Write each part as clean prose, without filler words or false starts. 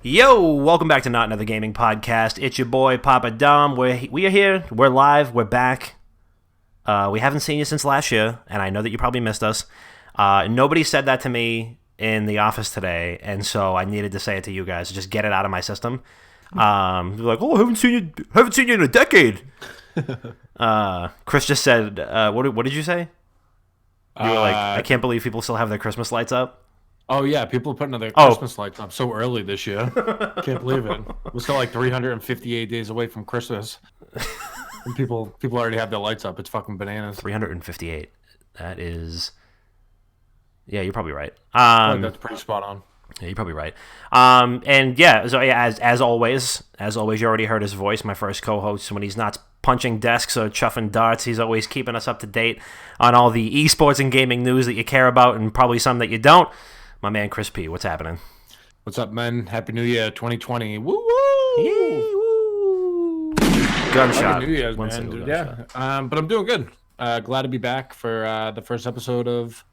Yo, welcome back to Not Another Gaming Podcast. It's your boy, Papa Dom. We are here. We're live. We're back. We haven't seen you since last year, and I know that you probably missed us. Nobody said that to me in the office today, and so I needed to say it to you guys. Just get it out of my system. They're like, "Oh, I haven't seen you in a decade." Chris just said, "What did you say?" You were like, "I can't believe people still have their Christmas lights up." Oh yeah, people are putting their Christmas lights up so early this year. Can't believe it. We're still like 358 days away from Christmas, and people already have their lights up. It's fucking bananas. 358. That is, yeah, you're probably right. That's pretty spot on. Yeah, you're probably right. And yeah, so yeah, as always, you already heard his voice. My first co-host, when he's not punching desks or chuffing darts, he's always keeping us up to date on all the esports and gaming news that you care about, and probably some that you don't. My man Chris P, what's happening? What's up, man? Happy New Year, 2020. Woo woo! Yay, woo! Gunshot. Happy New Year's, One man. single Yeah. gunshot. But I'm doing good. Glad to be back for the first episode of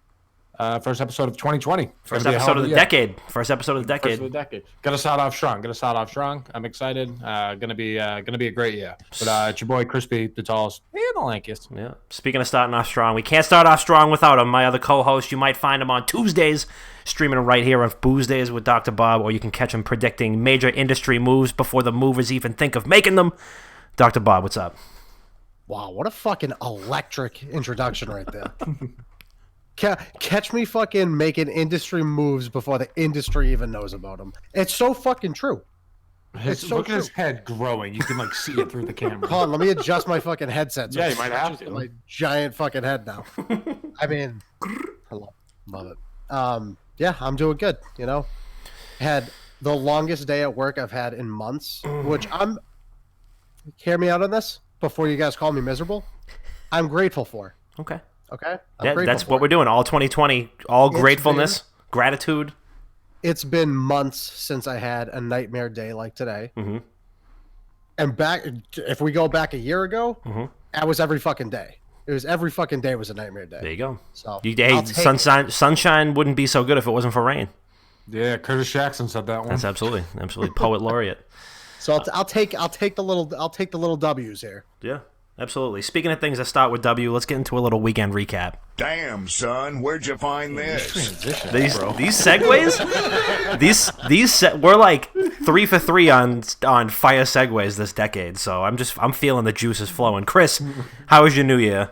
2020. First episode of the decade. First episode of the decade. First of the decade. Gotta start off strong. I'm excited. Gonna be a great year. But it's your boy Crispy, the tallest and the lankiest. Yeah. Speaking of starting off strong, we can't start off strong without him. My other co-host, you might find him on Tuesdays, streaming right here on Booze Days with Dr. Bob, or you can catch him predicting major industry moves before the movers even think of making them. Dr. Bob, what's up? Wow, what a fucking electric introduction right there. Catch me fucking making industry moves before the industry even knows about them. It's so fucking true. Look at his head growing. You can like see it through the camera. Hold on, let me adjust my fucking headset. Yeah, you might have to. My giant fucking head now. I mean, I love it. Yeah, I'm doing good. You know, had the longest day at work I've had in months, which hear me out on this before you guys call me miserable. I'm grateful for. Okay. Okay. That's what we're doing. All 2020, all gratefulness, gratitude. It's been months since I had a nightmare day like today. Mm-hmm. And if we go back a year ago, mm-hmm. that was every fucking day. It was every fucking day was a nightmare day. There you go. So sunshine wouldn't be so good if it wasn't for rain. Yeah, Curtis Jackson said that one. That's absolutely poet laureate. So I'll take the little W's here. Yeah. Absolutely. Speaking of things that start with W, let's get into a little weekend recap. Damn, son, where'd you find this? These segues? We're like 3 for 3 on fire segues this decade, so I'm feeling the juices flowing. Chris, how was your New Year?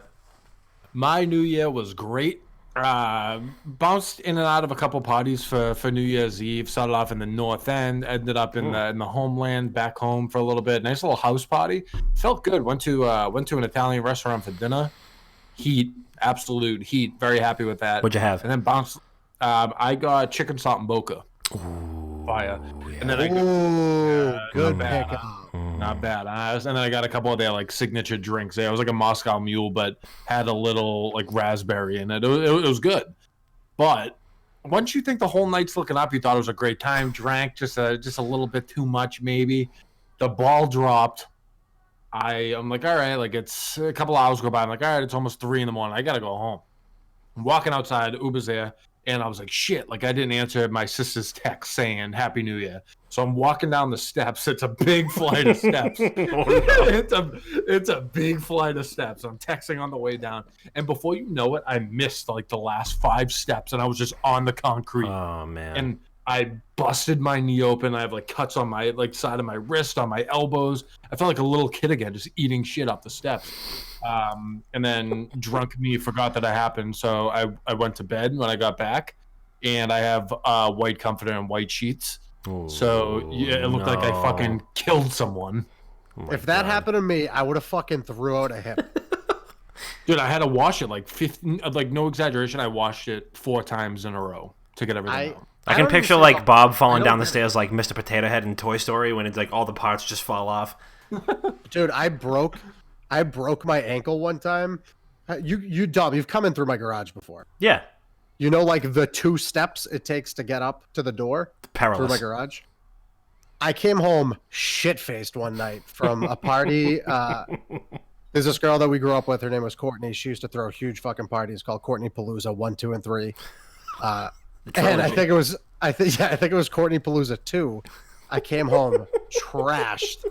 My New Year was great. Bounced in and out of a couple parties for New Year's Eve. Started off in the North End, ended up in the homeland, back home for a little bit. Nice little house party. Felt good. Went to an Italian restaurant for dinner. Heat, absolute heat. Very happy with that. What'd you have? And then bounced. I got chicken salt and boca. Fire. Yeah. And then Good bad. pick. Not bad. And then I got a couple of their like signature drinks. It was like a Moscow Mule, but had a little like raspberry in it. It was good. But once you think the whole night's looking up, you thought it was a great time. Drank just a little bit too much, maybe. The ball dropped. I'm like, all right, like it's a couple hours go by. I'm like, all right, it's almost 3 a.m. I gotta go home. I'm walking outside, Uber's there. And I was like, shit, like I didn't answer my sister's text saying Happy New Year. So I'm walking down the steps. It's a big flight of steps. It's a big flight of steps. I'm texting on the way down. And before you know it, I missed like the last 5 steps and I was just on the concrete. Oh, man. And I busted my knee open. I have like cuts on my like side of my wrist, on my elbows. I felt like a little kid again, just eating shit off the steps. And then drunk me forgot that it happened. So I went to bed when I got back, and I have white comforter and white sheets. Ooh, so yeah, it looked like I fucking killed someone. Oh If that happened to me, I would have fucking threw out a hip. Dude, I had to wash it like 15, like no exaggeration. I washed it 4 times in a row to get everything out. I can picture like Bob falling down the stairs like Mr. Potato Head in Toy Story when it's like all the parts just fall off. Dude, I broke my ankle one time. You dumb. You've come in through my garage before. Yeah. You know, like the 2 steps it takes to get up to the door Perilous. through my garage. I came home shit-faced one night from a party. There's this girl that we grew up with. Her name was Courtney. She used to throw huge fucking parties called Courtney Palooza 1, 2, and 3. And I think it was Courtney Palooza 2. I came home trashed.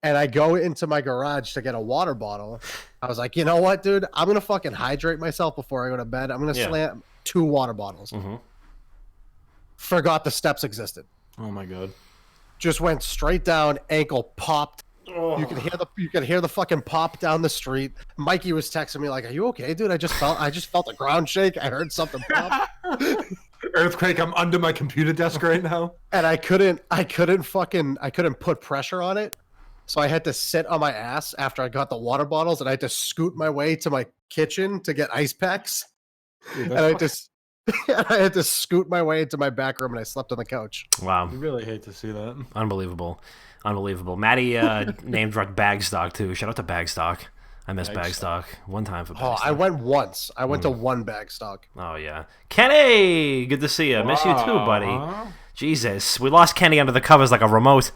And I go into my garage to get a water bottle. I was like, you know what, dude? I'm going to fucking hydrate myself before I go to bed. I'm going to slam 2 water bottles. Mm-hmm. Forgot the steps existed. Oh my god. Just went straight down, ankle popped. Oh. You could hear the fucking pop down the street. Mikey was texting me like, "Are you okay, dude? I just felt the ground shake. I heard something pop." Earthquake, I'm under my computer desk right now. And I couldn't put pressure on it. So I had to sit on my ass after I got the water bottles, and I had to scoot my way to my kitchen to get ice packs. Dude, And I had to scoot my way into my back room, and I slept on the couch. Wow. You really hate to see that. Unbelievable. Maddie name dropped Bagstock too. Shout out to Bagstock. I miss Bagstock. One time for Bagstock. Oh, I went once. I went to one Bagstock. Oh yeah. Kenny! Good to see you. Miss you too, buddy. Jesus. We lost Kenny under the covers like a remote.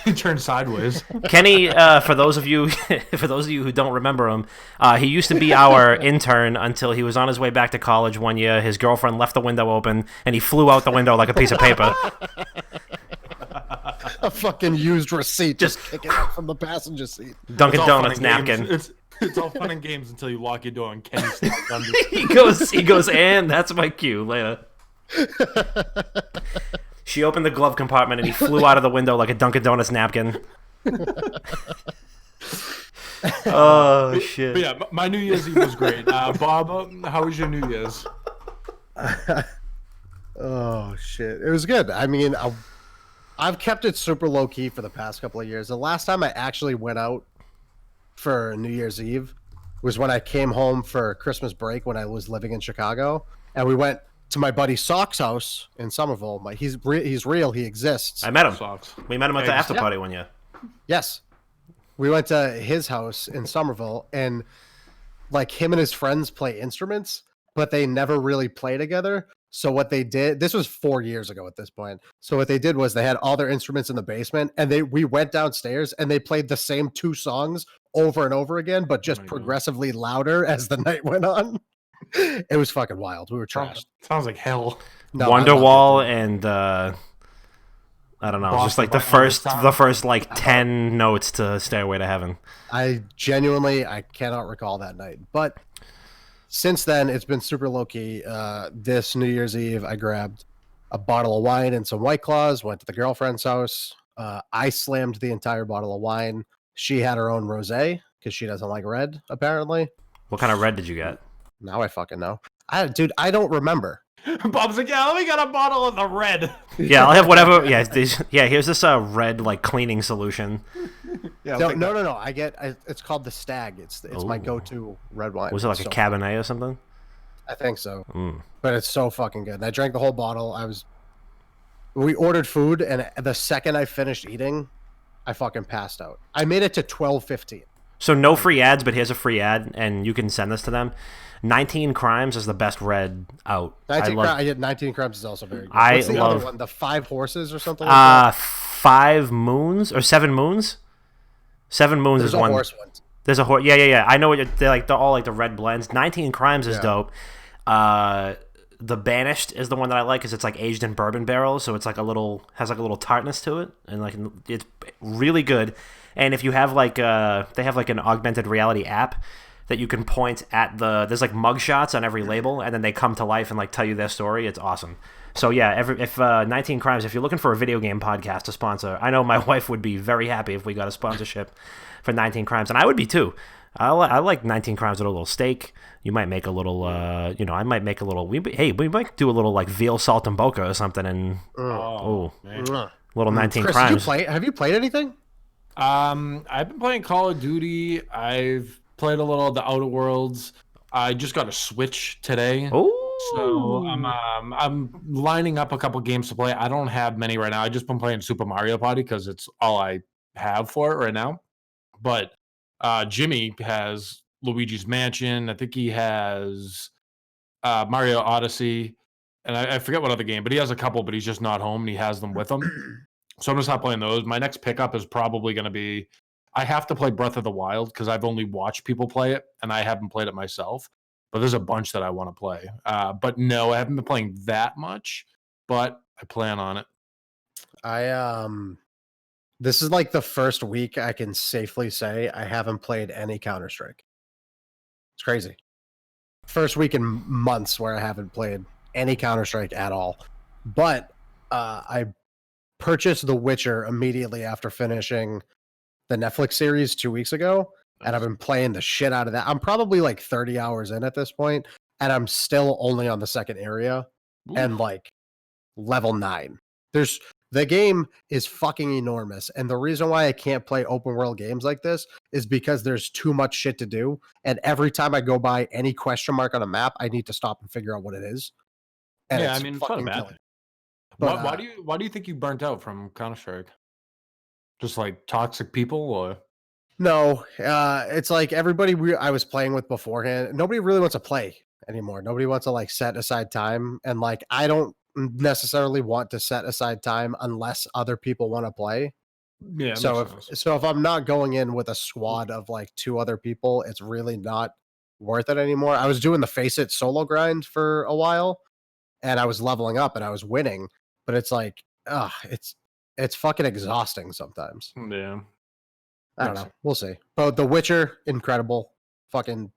He turned sideways. Kenny, for those of you who don't remember him, he used to be our intern until he was on his way back to college one year. His girlfriend left the window open, and he flew out the window like a piece of paper. A fucking used receipt just kicking out from the passenger seat. Dunkin' Donuts napkin. It's all fun and games until you lock your door and Kenny sticks under. He goes, and that's my cue later. She opened the glove compartment and he flew out of the window like a Dunkin' Donuts napkin. Oh, shit. But yeah, my New Year's Eve was great. Bob, how was your New Year's? Oh, shit. It was good. I mean, I've kept it super low-key for the past couple of years. The last time I actually went out for New Year's Eve was when I came home for Christmas break when I was living in Chicago. And we went to my buddy Sock's house in Somerville. He's real. He exists. I met him. Socks. We met him at the after party one year. Yes. We went to his house in Somerville, and like him and his friends play instruments, but they never really play together. So what they did, this was 4 years ago at this point. So what they did was they had all their instruments in the basement, and we went downstairs and they played the same 2 songs over and over again, but just progressively louder as the night went on. It was fucking wild. We were trashed. Sounds like hell. No, Wonderwall and I don't know, Boston, just like the first like 10 notes to Stairway to Heaven. I cannot recall that night, but since then it's been super low key. This New Year's Eve, I grabbed a bottle of wine and some White Claws. Went to the girlfriend's house. I slammed the entire bottle of wine. She had her own rosé because she doesn't like red. Apparently. What kind of red did you get? Now I fucking know. I don't remember. Bob's like, yeah, let me get a bottle of the red. Yeah, I'll have whatever. Yeah, here's this red like cleaning solution. Yeah, no. It's called the Stag. It's my go-to red wine. Was it like a Cabernet or something? I think so. But it's so fucking good. And I drank the whole bottle. We ordered food, and the second I finished eating, I fucking passed out. I made it to 12:15. So no free ads, but here's a free ad, and you can send this to them. 19 Crimes is the best red out. 19 Crimes is also very good. I What's the love other one? The 5 Horses or something like that? 5 Moons or 7 Moons? 7 Moons There's is one. Horse one. There's a horse. Yeah. I know what they're all like the red blends. 19 Crimes is dope. The Banished is the one that I like because it's like aged in bourbon barrels, so it's like has like a little tartness to it, and like it's really good. And if you have like they have like an augmented reality app that you can point at there's like mugshots on every label, and then they come to life and like tell you their story. It's awesome. So yeah, if 19 Crimes, if you're looking for a video game podcast to sponsor, I know my wife would be very happy if we got a sponsorship for 19 Crimes, and I would be too. I like 19 Crimes with a little steak. You might make a little, I might make a little. We might do a little like veal saltimbocca or something, and little 19 Chris, Crimes. Have you played anything? I've been playing Call of Duty. I've played a little of the Outer Worlds. I just got a Switch today. So I'm lining up a couple games to play. I don't have many right now. I just been playing Super Mario Party because it's all I have for it right now. But Jimmy has Luigi's Mansion. I think he has Mario Odyssey, and I forget what other game, but he has a couple, but he's just not home, and he has them with him. So I'm going to stop playing those. My next pickup is probably going to be, I have to play Breath of the Wild because I've only watched people play it, and I haven't played it myself. But there's a bunch that I want to play. But no, I haven't been playing that much, but I plan on it. This is like the first week I can safely say I haven't played any Counter-Strike. It's crazy. First week in months where I haven't played any Counter-Strike at all. But I purchased The Witcher immediately after finishing the Netflix series 2 weeks ago, and I've been playing the shit out of that. I'm probably like 30 hours in at this point, and I'm still only on the second area and like level 9. The game is fucking enormous, and the reason why I can't play open world games like this is because there's too much shit to do, and every time I go by any question mark on a map, I need to stop and figure out what it is. And Yeah, it's I mean, it's not fucking bad. killing. But Why do you think you burnt out from Counter Strike? Just like toxic people, or no, it's like everybody I was playing with beforehand, nobody really wants to play anymore. Nobody wants to like set aside time, and like I don't necessarily want to set aside time unless other people want to play. yeah? So Makes if sense. I'm not going in with a squad of like 2 other people, it's really not worth it anymore. I was doing the Face It solo grind for a while, and I was leveling up and I was winning, but it's like, it's fucking exhausting sometimes. Yeah, I don't know. We'll see. But The Witcher, incredible. Fucking,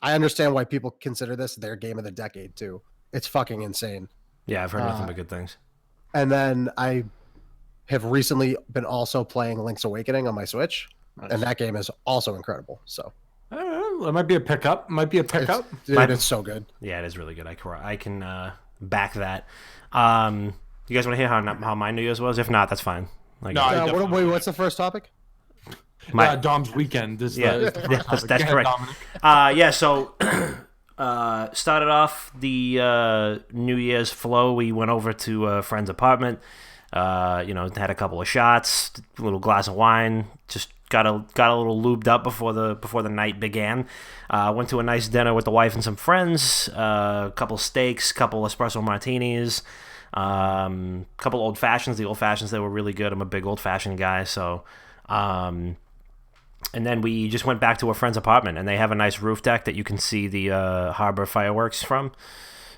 I understand why people consider this their game of the decade too. It's fucking insane. Yeah, I've heard nothing but good things. And then I have recently been also playing Link's Awakening on my Switch, and that game is also incredible. So it might be a pickup. Dude, it's so good. Yeah, it is really good. I can back that. You guys want to hear how my New Year's was? If not, that's fine. Like, No, what's the first topic? Dom's weekend is that's ahead, correct. Dominic. So started off the New Year's flow. We went over to a friend's apartment. Had a couple of shots, a little glass of wine. Just got a little lubed up before the night began. Went to a nice dinner with the wife and some friends. A couple steaks, couple espresso martinis. Couple old fashions. The old fashions, they were really good. I'm a big old fashioned guy, so. And then we just went back to a friend's apartment, and they have a nice roof deck that you can see the harbor fireworks from.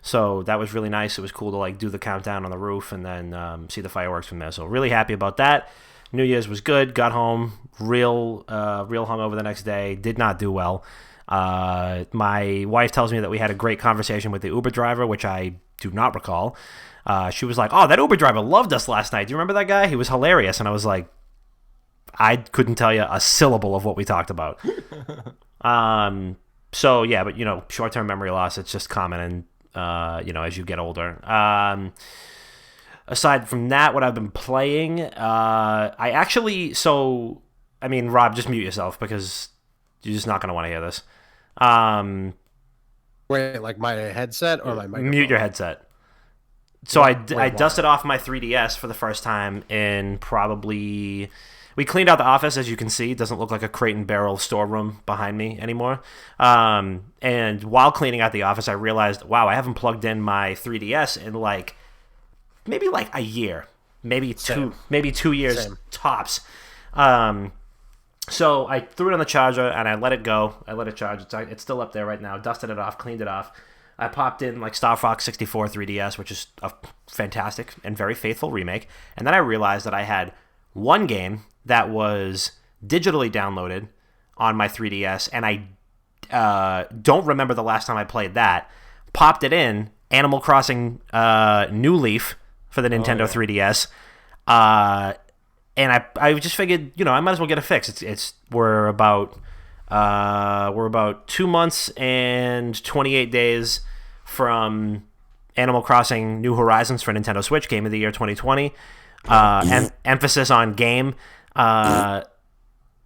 So that was really nice. It was cool to like do the countdown on the roof and then see the fireworks from there. So really happy about that. New Year's was good. Got home real hungover the next day. Did not do well. My wife tells me that we had a great conversation with the Uber driver, which I do not recall. She was like, "Oh, that Uber driver loved us last night. Do you remember that guy? He was hilarious." And I was like, I couldn't tell you a syllable of what we talked about. So yeah, but short-term memory loss, it's just common, and as you get older. Aside from that, what I've been playing, Rob, just mute yourself because you're just not going to want to hear this. Wait, like my headset or my microphone? Mute your headset. So I dusted off my 3DS for the first time in probably... We cleaned out the office, as you can see. It doesn't look like a crate and barrel storeroom behind me anymore. And while cleaning out the office, I realized, wow, I haven't plugged in my 3DS in maybe a year, maybe 2 years Same. tops. So I threw it on the charger and I let it go. I let it charge. It's still up there right now. Dusted it off, cleaned it off. I popped in Star Fox 64 3DS, which is a fantastic and very faithful remake. And then I realized that I had one game that was digitally downloaded on my 3DS, and I don't remember the last time I played that. Popped it in, Animal Crossing New Leaf for the Nintendo 3DS, and I just figured, I might as well get a fix. We're about 2 months and 28 days from Animal Crossing New Horizons for Nintendo Switch, Game of the Year 2020. Emphasis on game. And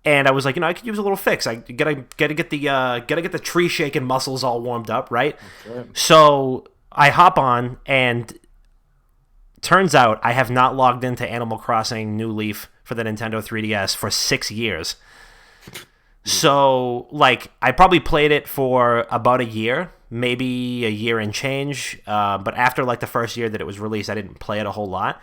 I was like, I could use a little fix. I gotta get the tree shaking muscles all warmed up, right? Sure. So I hop on, and turns out I have not logged into Animal Crossing New Leaf for the Nintendo 3DS for 6 years. So I probably played it for about a year, maybe a year and change. But after the first year that it was released, I didn't play it a whole lot.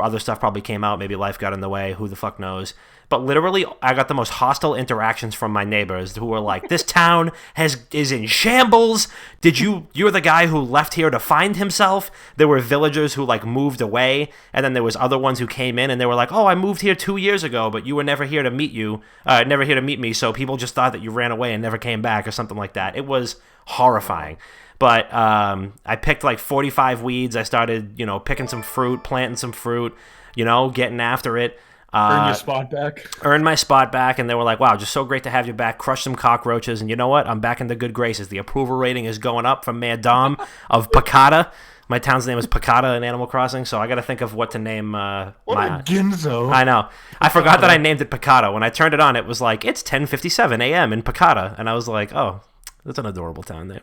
Other stuff probably came out. Maybe life got in the way. Who the fuck knows? but literally I got the most hostile interactions from my neighbors who were like, "This town is in shambles. You're the guy who left here to find himself." There were villagers who like moved away, and then there was other ones who came in and they were like, "Oh, I moved here 2 years ago, but you were never here to meet me, so people just thought that you ran away and never came back," or something like that. It was horrifying. But I picked like 45 weeds. I started, picking some fruit, planting some fruit, getting after it. Earn your spot back. Earned my spot back, and they were like, "Wow, just so great to have you back. Crush some cockroaches." And you know what? I'm back in the good graces. The approval rating is going up from Mayor Dom of Picata. My town's name is Picata in Animal Crossing, so I got to think of what to name a ginzo. I know. I forgot that I named it Picata. When I turned it on, it was like, it's 10:57 a.m. in Picata. And I was like, oh, that's an adorable town name.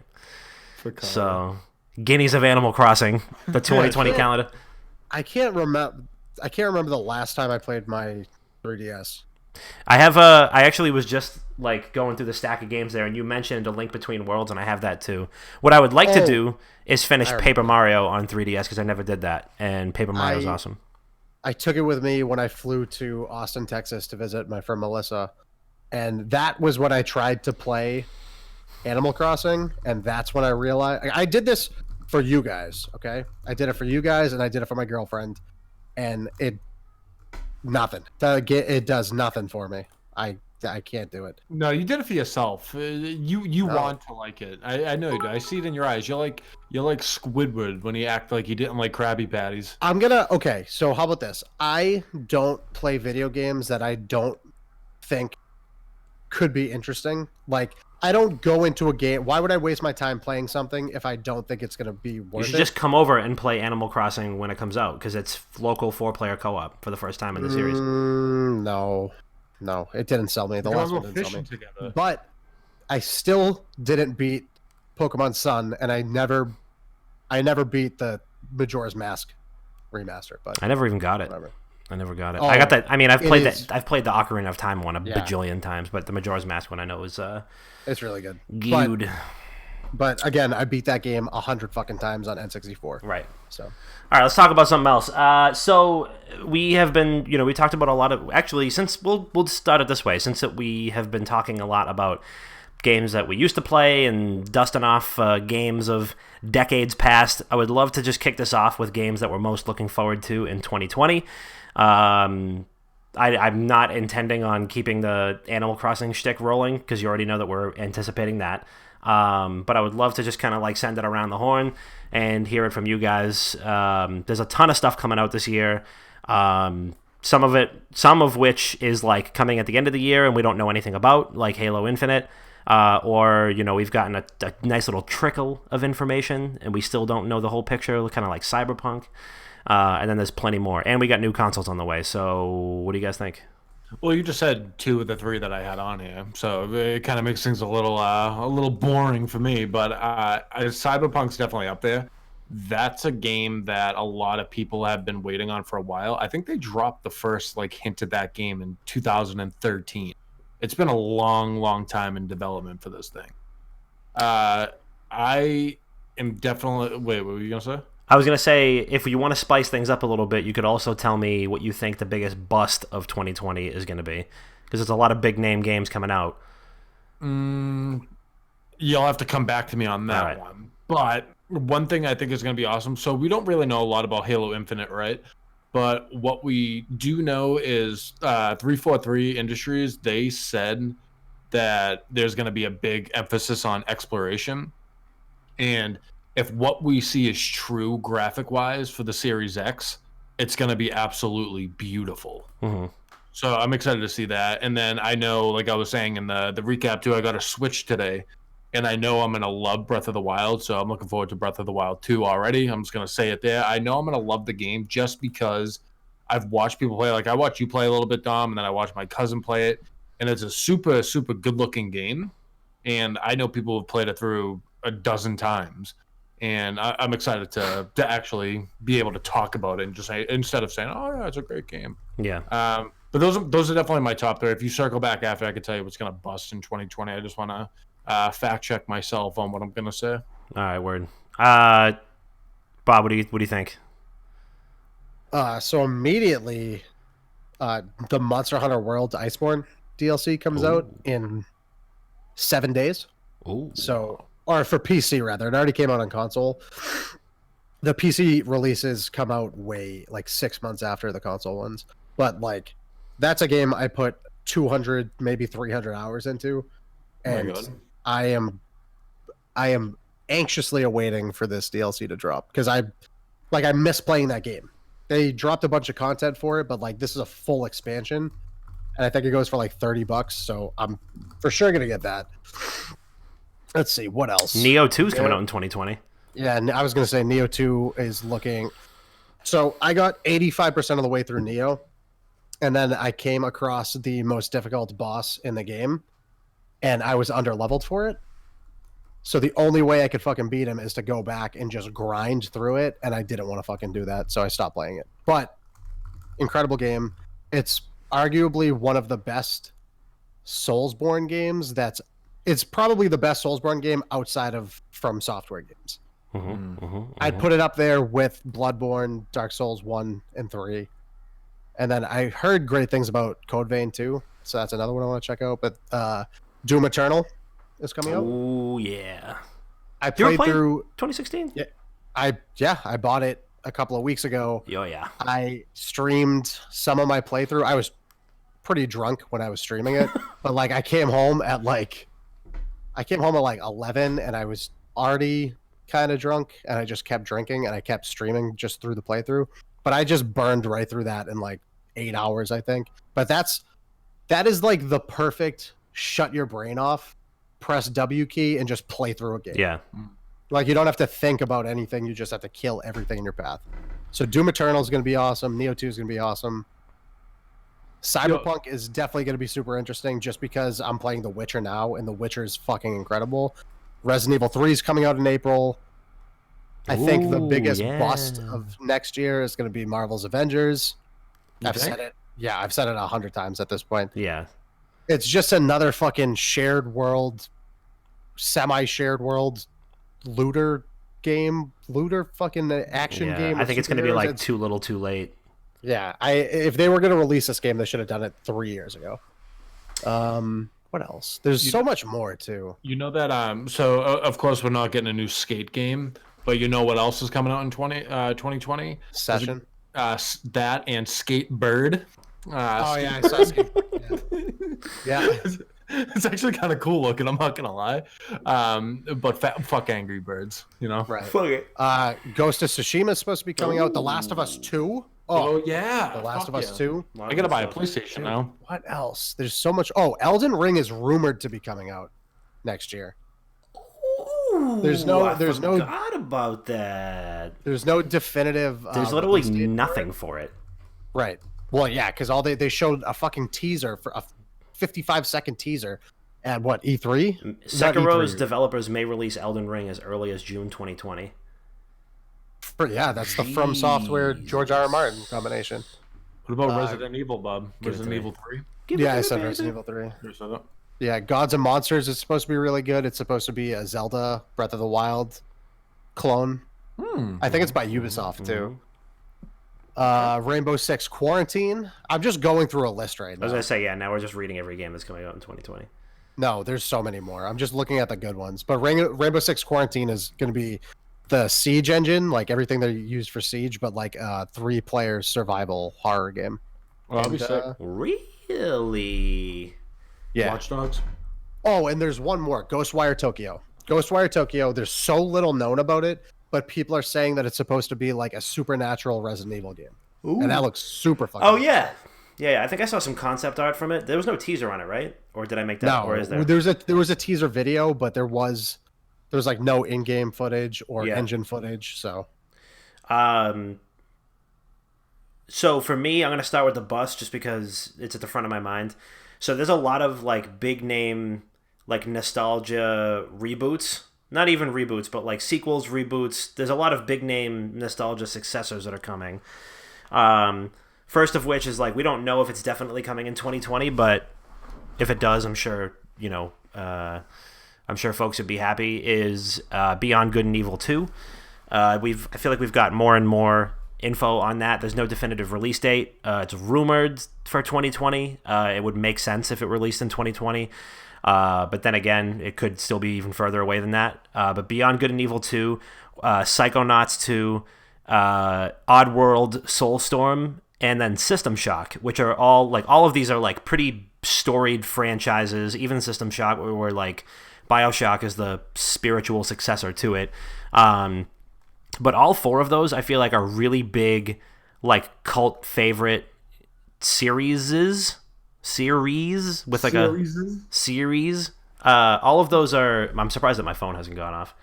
So, Guineas of Animal Crossing, the 2020 calendar. I can't remember the last time I played my 3DS. I actually was just like going through the stack of games there, and you mentioned A Link Between Worlds, and I have that too. What I would like to do is finish Paper Mario on 3DS because I never did that, and Paper Mario is awesome. I took it with me when I flew to Austin, Texas to visit my friend Melissa, and that was when I tried to play Animal Crossing, and that's when I realized I did this for you guys. Okay, I did it for you guys, and I did it for my girlfriend, and it does nothing for me. I can't do it. No, you did it for yourself. You want to like it. I know you do. I see it in your eyes. You're like Squidward when you act like you didn't like Krabby Patties. Okay, so how about this? I don't play video games that I don't think could be interesting. Like, I don't go into a game. Why would I waste my time playing something if I don't think it's going to be worth it? You should just come over and play Animal Crossing when it comes out, because it's local 4-player co-op for the first time in the series. No, it didn't sell me. The last one didn't sell me. Together. But I still didn't beat Pokemon Sun, and I never beat the Majora's Mask remaster. But I never even got it. Whatever. I never got it. Oh, I got that. I mean, I've played the Ocarina of Time one a bajillion times, but the Majora's Mask one I know is it's really good. Good. But again, I beat that game 100 fucking times on N64. Right. So, all right, let's talk about something else. So we have been, we talked about a lot of, actually, since we'll start it this way, since we have been talking a lot about games that we used to play and dusting off games of decades past, I would love to just kick this off with games that we're most looking forward to in 2020. I'm not intending on keeping the Animal Crossing shtick rolling, because you already know that we're anticipating that. But I would love to just kind of like send it around the horn and hear it from you guys. There's a ton of stuff coming out this year. Some of which is like coming at the end of the year and we don't know anything about, like Halo Infinite. Or we've gotten a nice little trickle of information and we still don't know the whole picture, kind of like Cyberpunk. And then there's plenty more. And we got new consoles on the way. So what do you guys think? Well, you just said 2 of the 3 that I had on here, so it kind of makes things a little boring for me. But Cyberpunk's definitely up there. That's a game that a lot of people have been waiting on for a while. I think they dropped the first hint of that game in 2013. It's been a long time in development for this thing. I am definitely. Wait, what were you gonna say? I was going to say, if you want to spice things up a little bit, you could also tell me what you think the biggest bust of 2020 is going to be. Because there's a lot of big-name games coming out. You'll have to come back to me on that one. But one thing I think is going to be awesome. So we don't really know a lot about Halo Infinite, right? But what we do know is 343 Industries, they said that there's going to be a big emphasis on exploration. And if what we see is true graphic-wise for the Series X, it's going to be absolutely beautiful. Mm-hmm. So I'm excited to see that. And then I know, like I was saying in the recap too, I got a Switch today. And I know I'm going to love Breath of the Wild, so I'm looking forward to Breath of the Wild 2 already. I'm just going to say it there. I know I'm going to love the game just because I've watched people play. Like, I watched you play a little bit, Dom, and then I watched my cousin play it. And it's a super, super good-looking game. And I know people have played it through a dozen times. And I'm excited to actually be able to talk about it and just say, instead of saying, oh, yeah, it's a great game. Yeah. But those are definitely my top 3. If you circle back after, I can tell you what's going to bust in 2020. I just want to fact check myself on what I'm going to say. All right, word. Bob, what do you think? So immediately, the Monster Hunter World Iceborne DLC comes out in 7 days. Ooh. So, or for PC rather, it already came out on console. The PC releases come out way like 6 months after the console ones, but like that's a game I put 200 maybe 300 hours into, and I am anxiously awaiting for this DLC to drop because I miss playing that game. They dropped a bunch of content for it, but like this is a full expansion, and I think it goes for like $30. So I'm for sure gonna get that. Let's see what else. Neo 2 is coming out in 2020. Yeah, and I was gonna say Neo 2 is looking. So I got 85% of the way through Neo, and then I came across the most difficult boss in the game, and I was under leveled for it. So the only way I could fucking beat him is to go back and just grind through it, and I didn't want to fucking do that, so I stopped playing it. But incredible game. It's arguably one of the best Soulsborne games. It's probably the best Soulsborne game outside of From Software games. I'd put it up there with Bloodborne, Dark Souls 1 and 3. And then I heard great things about Code Vein too, so that's another one I want to check out. But Doom Eternal is coming out. Oh yeah. I played through 2016? Yeah. I bought it a couple of weeks ago. Oh yeah. I streamed some of my playthrough. I was pretty drunk when I was streaming it, but like I came home at like 11 and I was already kind of drunk, and I just kept drinking and I kept streaming just through the playthrough. But I just burned right through that in like 8 hours, I think. But that is like the perfect shut your brain off, press W key, and just play through a game. Yeah. Like you don't have to think about anything. You just have to kill everything in your path. So Doom Eternal is going to be awesome. Neo 2 is going to be awesome. Cyberpunk is definitely going to be super interesting just because I'm playing The Witcher now, and The Witcher is fucking incredible. Resident Evil 3 is coming out in April. I think the biggest bust of next year is going to be Marvel's Avengers. I've said it. Yeah, I've said it 100 times at this point. Yeah. It's just another fucking shared world, semi-shared world looter game. Looter fucking action game. I think it's going to be like too little too late. Yeah, if they were going to release this game, they should have done it 3 years ago. What else? There's so much more too. You know that so of course we're not getting a new skate game, but you know what else is coming out in 2020? Session. That and Skate Bird. Oh yeah, I saw Skate. Yeah. It's actually kind of cool looking. I'm not gonna lie. But fuck Angry Birds, you know. Right. Fuck it. Ghost of Tsushima is supposed to be coming out. The Last of Us 2. Oh yeah, The Last of Us 2. I gotta buy a PlayStation now. What else? There's so much. Oh, Elden Ring is rumored to be coming out next year. Ooh, I forgot about that. There's no definitive. There's literally nothing for it. Right. Well, yeah, because they showed a fucking teaser for a 55-second teaser at what E3. Sekiro's developers may release Elden Ring as early as June 2020. Yeah, that's the From Software George R.R. Martin combination. What about Resident Evil, Bob? Resident Evil 3? Yeah, I said Resident Evil 3. You said that? Yeah, Gods and Monsters is supposed to be really good. It's supposed to be a Zelda Breath of the Wild clone. I think it's by Ubisoft too. Rainbow Six Quarantine. I'm just going through a list right now. I was gonna say, yeah. Now we're just reading every game that's coming out in 2020. No, there's so many more. I'm just looking at the good ones. But Rainbow Six Quarantine is going to be the Siege engine, like everything they used for Siege, but like a 3-player survival horror game. Well, I'll be sick. Really? Yeah. Watch Dogs. Oh, and there's one more. Ghostwire Tokyo. Ghostwire Tokyo. There's so little known about it, but people are saying that it's supposed to be like a supernatural Resident Evil game. Ooh. And that looks super fucking Oh, yeah. Yeah, I think I saw some concept art from it. There was no teaser on it, right? Or did I make that? No, or is there? there was a teaser video, but there was like no in-game footage or engine footage. So for me, I'm gonna start with the bus just because it's at the front of my mind. So there's a lot of like big name, like nostalgia reboots. Not even reboots, but like sequels, reboots. There's a lot of big name nostalgia successors that are coming. First of which is like we don't know if it's definitely coming in 2020, but if it does, I'm sure folks would be happy. Is Beyond Good and Evil 2. I feel like we've got more and more info on that. There's no definitive release date. It's rumored for 2020. It would make sense if it released in 2020. But then again, it could still be even further away than that. But Beyond Good and Evil 2, Psychonauts 2, Oddworld, Soulstorm, and then System Shock, which are all of these are like pretty storied franchises. Even System Shock, where like BioShock is the spiritual successor to it. But all 4 of those I feel like are really big, like cult favorite series with like a series. All of those are. I'm surprised that my phone hasn't gone off.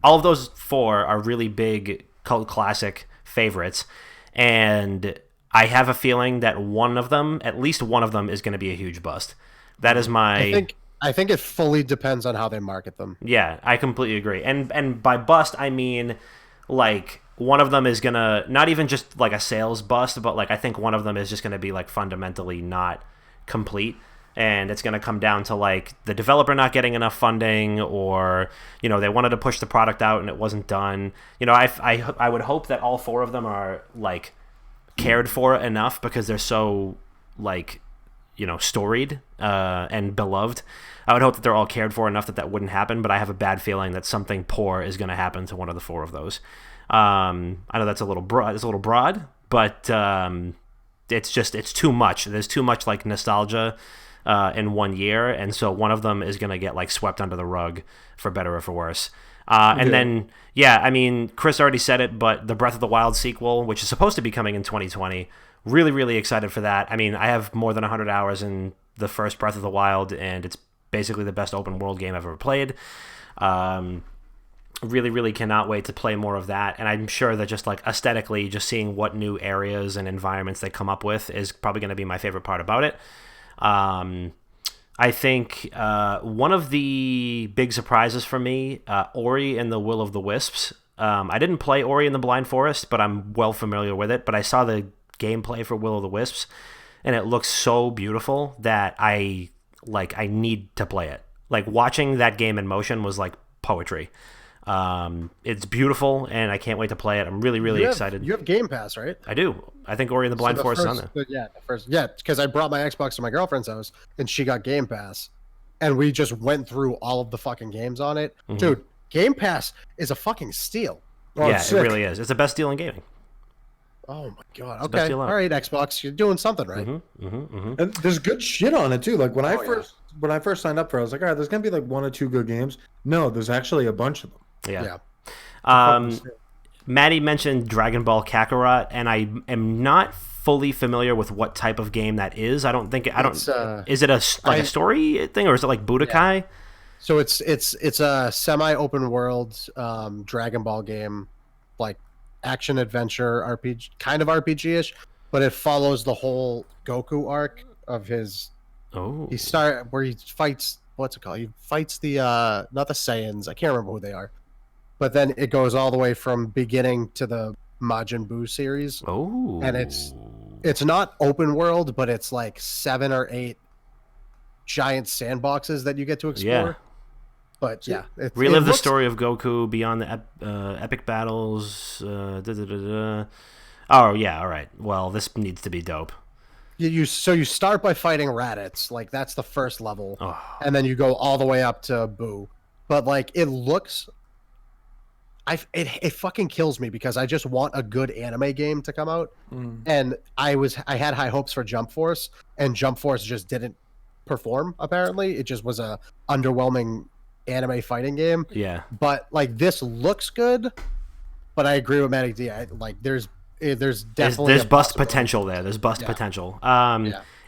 All of those 4 are really big cult classic favorites, and I have a feeling that at least one of them, is going to be a huge bust. That is my. I think it fully depends on how they market them. Yeah, I completely agree. And by bust, I mean like one of them is gonna not even just like a sales bust, but like I think one of them is just gonna be like fundamentally not complete. And it's going to come down to like the developer not getting enough funding, or they wanted to push the product out and it wasn't done. I would hope that all 4 of them are like cared for enough, because they're so like storied and beloved. I would hope that they're all cared for enough that wouldn't happen, but I have a bad feeling that something poor is going to happen to one of the 4 of those. I know that's a little broad, but it's too much. There's too much like nostalgia in 1 year, and so one of them is going to get like swept under the rug, for better or for worse. And then, I mean, Chris already said it, but the Breath of the Wild sequel, which is supposed to be coming in 2020, really, really excited for that. I mean, I have more than 100 hours in the first Breath of the Wild, and it's basically the best open world game I've ever played. Really, really cannot wait to play more of that, and I'm sure that just like aesthetically, just seeing what new areas and environments they come up with is probably going to be my favorite part about it. I think one of the big surprises for me, Ori and the Will of the Wisps. I didn't play Ori and the Blind Forest, but I'm well familiar with it. But I saw the gameplay for Will of the Wisps, and it looks so beautiful that I need to play it. Like, watching that game in motion was like poetry. It's beautiful, and I can't wait to play it. I'm really, really excited. You have Game Pass, right? I do. I think Ori and the Blind Forest is on there. Yeah, because I brought my Xbox to my girlfriend's house, and she got Game Pass, and we just went through all of the fucking games on it. Mm-hmm. Dude, Game Pass is a fucking steal. Oh, yeah, it really is. It's the best deal in gaming. Oh my god. Okay. All right, Xbox, you're doing something right. Mm-hmm, mm-hmm, mm-hmm. And there's good shit on it too. Like when I first signed up for it, I was like, all right, there's gonna be like 1 or 2 good games. No, there's actually a bunch of them. Yeah. Maddie mentioned Dragon Ball Kakarot, and I am not fully familiar with what type of game that is. Is it a story thing, or is it like Budokai? Yeah. So it's a semi-open world Dragon Ball game, like action adventure RPG, kind of RPG-ish, but it follows the whole Goku arc of his. Oh. He fights. What's it called? He fights the not the Saiyans. I can't remember who they are. But then it goes all the way from beginning to the Majin Buu series. Oh. And it's not open world, but it's like 7 or 8 giant sandboxes that you get to explore. Yeah. But yeah. Relive the story of Goku beyond the epic battles. Oh, yeah, all right. Well, this needs to be dope. You start by fighting Raditz. Like, that's the first level. Oh. And then you go all the way up to Buu. But, like, it looks... It fucking kills me because I just want a good anime game to come out, and I had high hopes for Jump Force, and Jump Force just didn't perform. Apparently, it just was a underwhelming anime fighting game. Yeah, but like this looks good, but I agree with Matty D. There's definitely there's bust potential there. There's bust potential.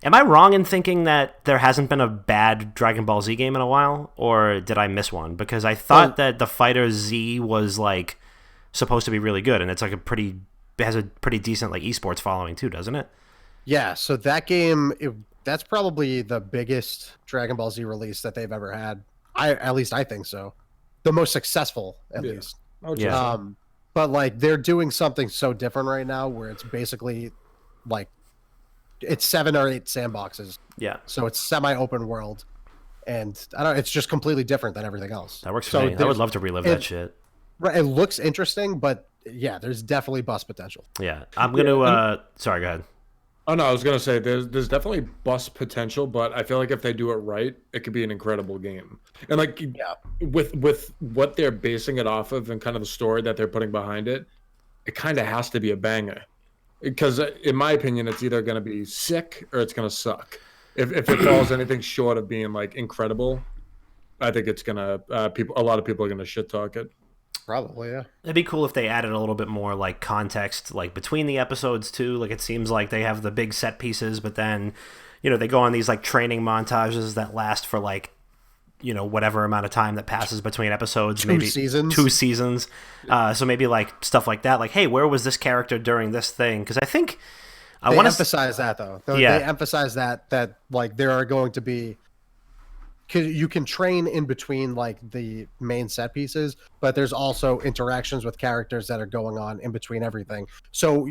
Am I wrong in thinking that there hasn't been a bad Dragon Ball Z game in a while, or did I miss one? Because I thought that the Fighter Z was like supposed to be really good, and it's like it has a pretty decent like esports following too, doesn't it? Yeah. So that game, that's probably the biggest Dragon Ball Z release that they've ever had. At least I think so. The most successful, at least. Oh, yeah. But like they're doing something so different right now, where it's basically like. It's 7 or 8 sandboxes. Yeah. So it's semi-open world, and it's just completely different than everything else. That works for me. I would love to relive that shit. Right. It looks interesting, but yeah, there's definitely bust potential. Yeah, I'm gonna. Sorry, go ahead. Oh no, I was gonna say there's definitely bust potential, but I feel like if they do it right, it could be an incredible game. And like with what they're basing it off of and kind of the story that they're putting behind it, it kind of has to be a banger. Because in my opinion, it's either gonna be sick or it's gonna suck. If it falls anything short of being like incredible, I think it's gonna a lot of people are gonna shit talk it. Probably, yeah. It'd be cool if they added a little bit more like context, like between the episodes too. Like it seems like they have the big set pieces, but then, they go on these like training montages that last for like, whatever amount of time that passes between episodes, maybe 2 seasons. So maybe like stuff like that. Like, hey, where was this character during this thing? Because I think they emphasize that though. Yeah. They emphasize that like there are going to be. You can train in between like the main set pieces, but there's also interactions with characters that are going on in between everything. So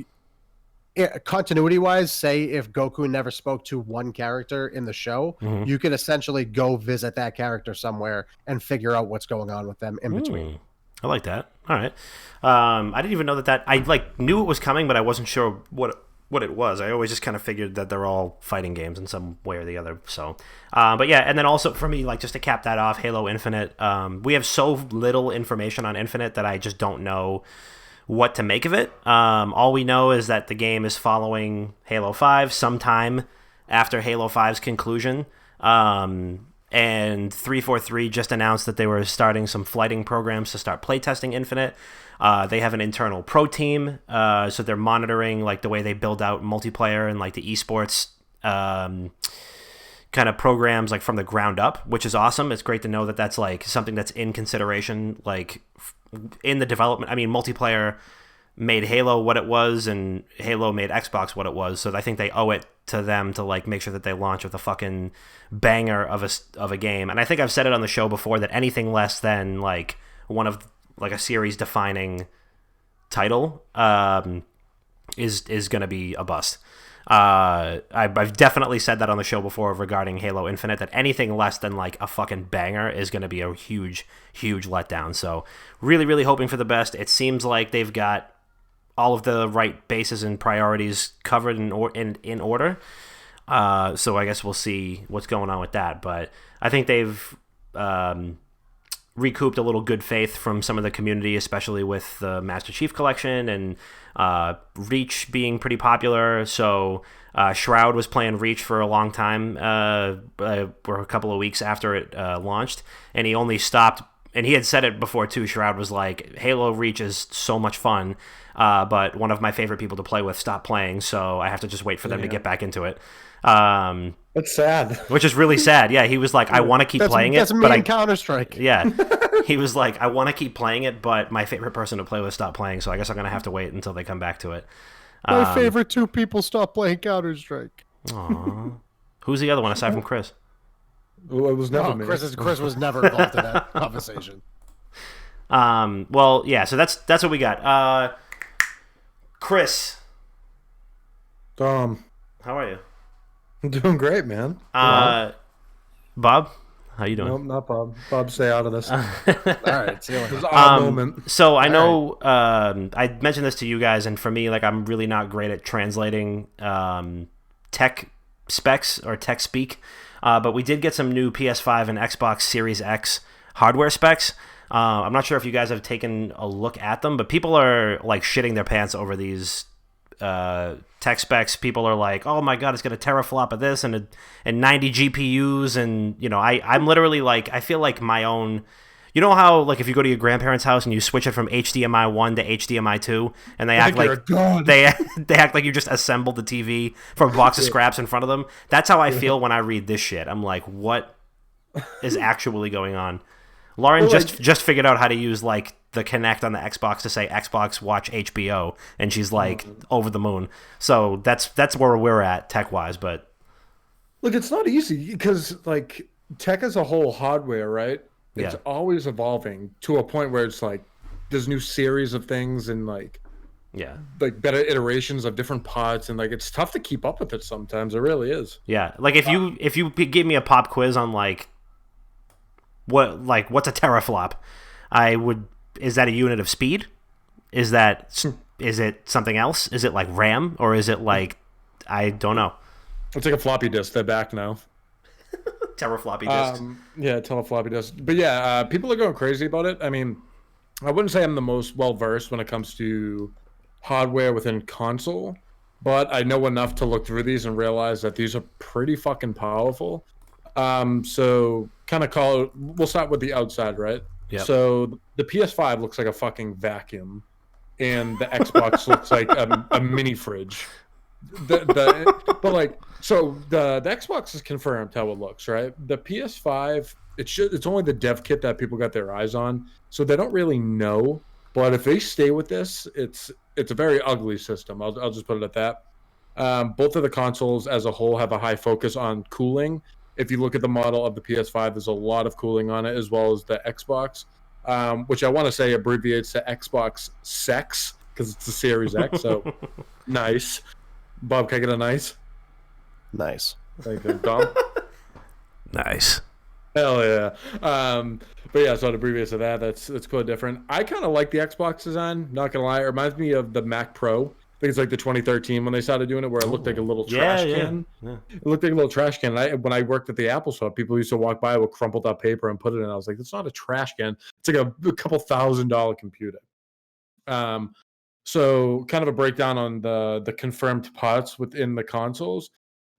continuity wise, say if Goku never spoke to one character in the show, you could essentially go visit that character somewhere and figure out what's going on with them in between. I like that. All right. I didn't even know that I like knew it was coming, but I wasn't sure what it was. I always just kind of figured that they're all fighting games in some way or the other. So, but yeah, and then also for me, like just to cap that off, Halo Infinite. We have so little information on Infinite that I just don't know what to make of it. All we know is that the game is following Halo 5 sometime after Halo 5's conclusion. And 343 just announced that they were starting some flighting programs to start playtesting Infinite. They have an internal pro team, so they're monitoring like the way they build out multiplayer and like the esports kind of programs like from the ground up, which is awesome. It's great to know that that's like something that's in consideration, like in the development. I mean, multiplayer made Halo what it was, and Halo made Xbox what it was. So I think they owe it to them to like make sure that they launch with a fucking banger of a game. And I think I've said it on the show before that anything less than like one of like a series defining title is going to be a bust. I've definitely said that on the show before regarding Halo Infinite, that anything less than like a fucking banger is going to be a huge letdown. So really, really hoping for the best. It seems like they've got all of the right bases and priorities covered in order. So I guess we'll see what's going on with that. But I think they've recouped a little good faith from some of the community, especially with the Master Chief Collection and Reach being pretty popular. So Shroud was playing Reach for a long time, for a couple of weeks after it launched, and he only stopped. And he had said it before too. Shroud was like, "Halo Reach is so much fun, but one of my favorite people to play with stopped playing, so I have to just wait for them to get back into it." That's sad. Which is really sad. Yeah, he was like, "I want to keep playing it, that's but I Counter-Strike." Yeah, he was like, "I want to keep playing it, but my favorite person to play with stopped playing, so I guess I'm gonna have to wait until they come back to it." My favorite 2 people stopped playing Counter-Strike. Aw. Who's the other one aside from Chris? Well, it was never me. Chris was never involved in that conversation. Well, yeah. So that's what we got. Chris, How are you? I'm doing great, man. Bob, how you doing? Nope, not Bob. Bob, stay out of this. All right, see you It later. was an odd moment. So I know I mentioned this to you guys, and for me, like I'm really not great at translating tech specs or tech speak. But we did get some new PS5 and Xbox Series X hardware specs. I'm not sure if you guys have taken a look at them, but people are like shitting their pants over these tech specs. People are like, "Oh my god, it's got a teraflop of this and 90 GPUs," and I'm literally like, I feel like my own. You know how, like, if you go to your grandparents' house and you switch it from HDMI 1 to HDMI 2, and they act like they act like you just assembled the TV from a box of scraps in front of them? That's how I feel when I read this shit. I'm like, what is actually going on? Lauren just figured out how to use, like, the Kinect on the Xbox to say Xbox watch HBO, and she's, like, over the moon. So that's where we're at, tech-wise, but... Look, it's not easy, because, like, tech as a whole, hardware, right? It's always evolving to a point where it's like there's new series of things and like better iterations of different parts, and like it's tough to keep up with it sometimes. It really is. Yeah, like if you give me a pop quiz on like what's a teraflop, I would. Is that a unit of speed? is it something else? Is it like RAM or is it like I don't know? It's like a floppy disk. They're back now. Terafloppy disk. Yeah, telefloppy disk. But yeah, people are going crazy about it. I mean, I wouldn't say I'm the most well versed when it comes to hardware within console, but I know enough to look through these and realize that these are pretty fucking powerful. So kind of we'll start with the outside, right? Yep. So the PS5 looks like a fucking vacuum, and the Xbox looks like a mini fridge. But like, so the Xbox is confirmed how it looks, right? The PS5, it's only the dev kit that people got their eyes on, so they don't really know. But if they stay with this, it's a very ugly system. I'll just put it at that. Both of the consoles as a whole have a high focus on cooling. If you look at the model of the PS5, there's a lot of cooling on it, as well as the Xbox, which I want to say abbreviates to Xbox Sex because it's the Series X. So nice. Bob, can I get a nice? Nice. Thank you, Dom. Nice. Hell yeah. But yeah, so it abbreviates to that. That's quite different. I kind of like the Xbox design, not gonna lie. It reminds me of the Mac Pro. I think it's like the 2013 when they started doing it, where it looked like a little trash can. Yeah. It looked like a little trash can. When I worked at the Apple Store, people used to walk by with crumpled up paper and put it in. I was like, it's not a trash can. It's like a couple $1,000 computer. So kind of a breakdown on the confirmed parts within the consoles.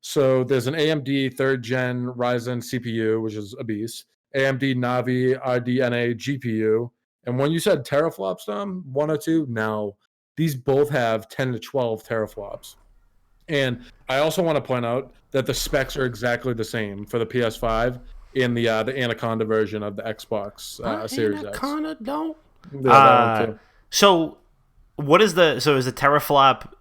So there's an AMD 3rd gen Ryzen CPU, which is a beast. AMD Navi RDNA GPU. And when you said teraflops, Dom, 1 or 2, no. These both have 10 to 12 teraflops. And I also want to point out that the specs are exactly the same for the PS5 in the Anaconda version of the Xbox Series X. Anaconda don't. Yeah, that one too. So is the teraflop?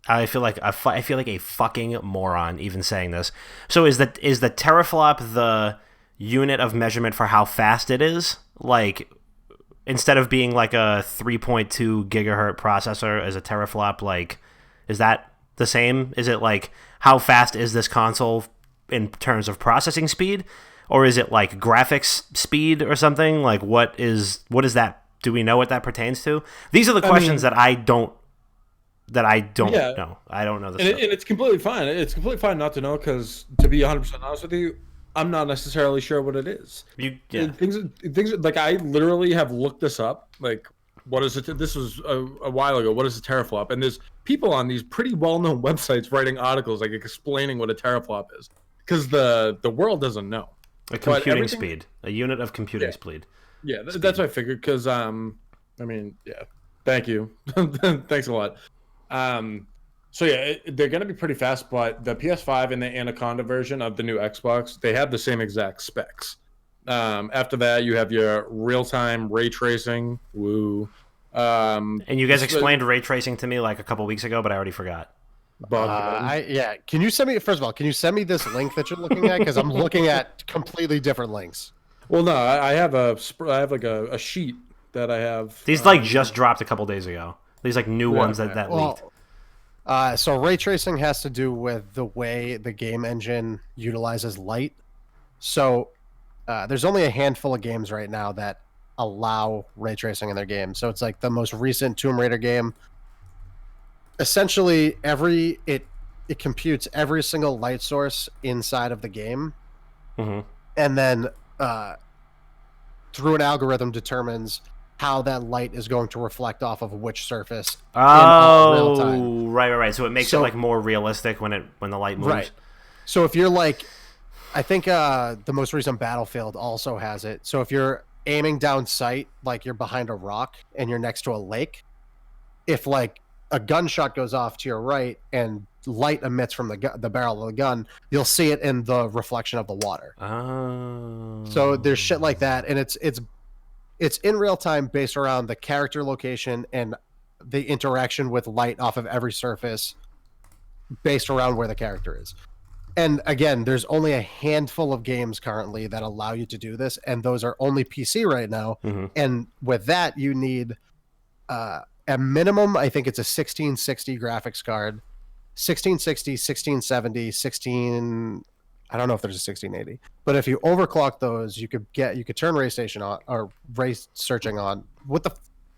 I feel like a fucking moron even saying this. So is the teraflop the unit of measurement for how fast it is? Like, instead of being like a 3.2 gigahertz processor, is a teraflop like, is that the same? Is it like, how fast is this console in terms of processing speed? Or is it like graphics speed or something? Like, what is that? Do we know what that pertains to? These are the questions that I don't know. I don't know this stuff. And it's completely fine. It's completely fine not to know, because to be 100% honest with you, I'm not necessarily sure what it is. Things like, I literally have looked this up. Like, what is it? This was a while ago. What is a teraflop? And there's people on these pretty well-known websites writing articles like explaining what a teraflop is, because the world doesn't know. A computing speed, a unit of computing speed. Yeah, that's what I figured. Because I mean, yeah. Thank you. Thanks a lot. So yeah, they're going to be pretty fast, but the PS5 and the Anaconda version of the new Xbox, they have the same exact specs. After that, you have your real-time ray tracing. Woo. And you guys explained ray tracing to me like a couple weeks ago, but I already forgot. Can you send me, first of all, this link that you're looking at? Because I'm looking at completely different links. Well, no, I have like a sheet that I have. These like just dropped a couple days ago. These like new ones that leaked. So ray tracing has to do with the way the game engine utilizes light. So there's only a handful of games right now that allow ray tracing in their game. So it's like the most recent Tomb Raider game. Essentially, it computes every single light source inside of the game, and then through an algorithm determines how that light is going to reflect off of which surface in real time. Right. So it makes it like more realistic when the light moves. Right. So if you're like, I think the most recent Battlefield also has it. So if you're aiming down sight, like you're behind a rock and you're next to a lake, if like a gunshot goes off to your right and light emits from the barrel of the gun, you'll see it in the reflection of the water. Oh. So there's shit like that, and it's in real time based around the character location and the interaction with light off of every surface based around where the character is. And again, there's only a handful of games currently that allow you to do this, and those are only PC right now. And with that, you need a minimum, I think it's a 1660 graphics card, 1660, 1670, I don't know if there's a 1680, but if you overclock those, you could turn ray station on, or ray searching on. What the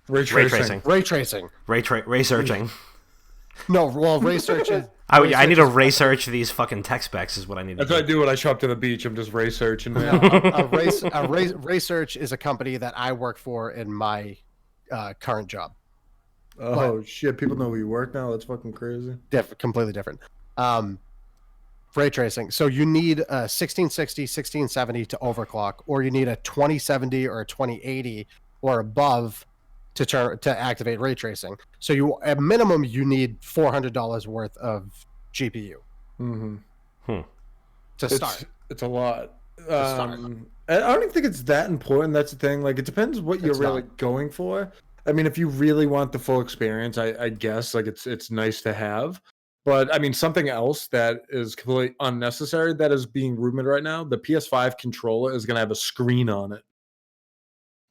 Ray tracing. Ray tracing. Ray searching. No, well, ray search is. I need to ray search these fucking tech specs. Is what I need. That's to what I do when I show up to the beach. I'm just ray searching. Man. Ray search is a company that I work for in my current job. Oh shit! People know where you work now. That's fucking crazy. Completely different. Ray tracing. So you need a 1660, 1670 to overclock, or you need a 2070 or a 2080 or above to activate ray tracing. So you, at minimum, you need $400 worth of GPU to start. It's a lot. I don't even think it's that important. That's the thing. Like, it depends what you're really going for. I mean, if you really want the full experience, I guess like it's nice to have. But I mean, something else that is completely unnecessary that is being rumored right now: the PS5 controller is going to have a screen on it,